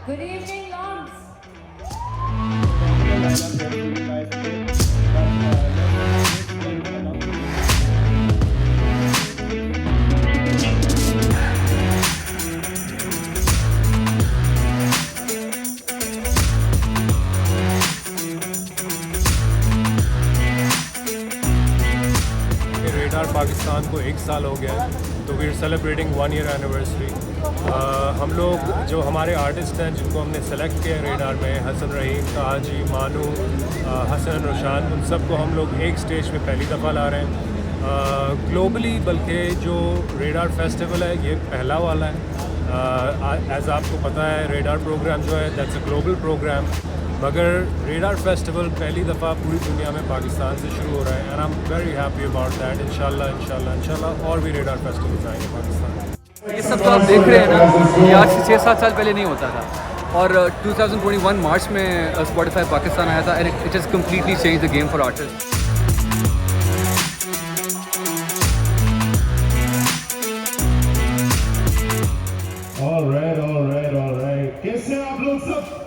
Good evening, Lords. Radar Pakistan को 1 साल हो गया है, तो we are celebrating 1 year anniversary. हम लोग जो हमारे आर्टिस्ट हैं जिनको हमने सेलेक्ट किया रेडार में, हसन रहीम, ताजी, मानू, हसन, रोशान, उन सबको हम लोग एक स्टेज पे पहली दफ़ा ला रहे हैं ग्लोबली। बल्कि जो रेडार फेस्टिवल है ये पहला वाला है। एज़ आपको पता है रेडार प्रोग्राम जो है दैट्स अ ग्लोबल प्रोग्राम, मगर रेडार फेस्टिवल पहली दफ़ा पूरी दुनिया में पाकिस्तान से शुरू हो रहा है and I am very happy about that. इंशाल्लाह और भी रेडार फेस्टिवल्स आएंगे पाकिस्तान। ये सब तो आप देख रहे हैं ना, ये आज से 6-7 साल पहले नहीं होता था। और 2021 मार्च में स्पॉटिफाई पाकिस्तान आया था and it has completely change the game for artist. All right. कैसे आप लोग सब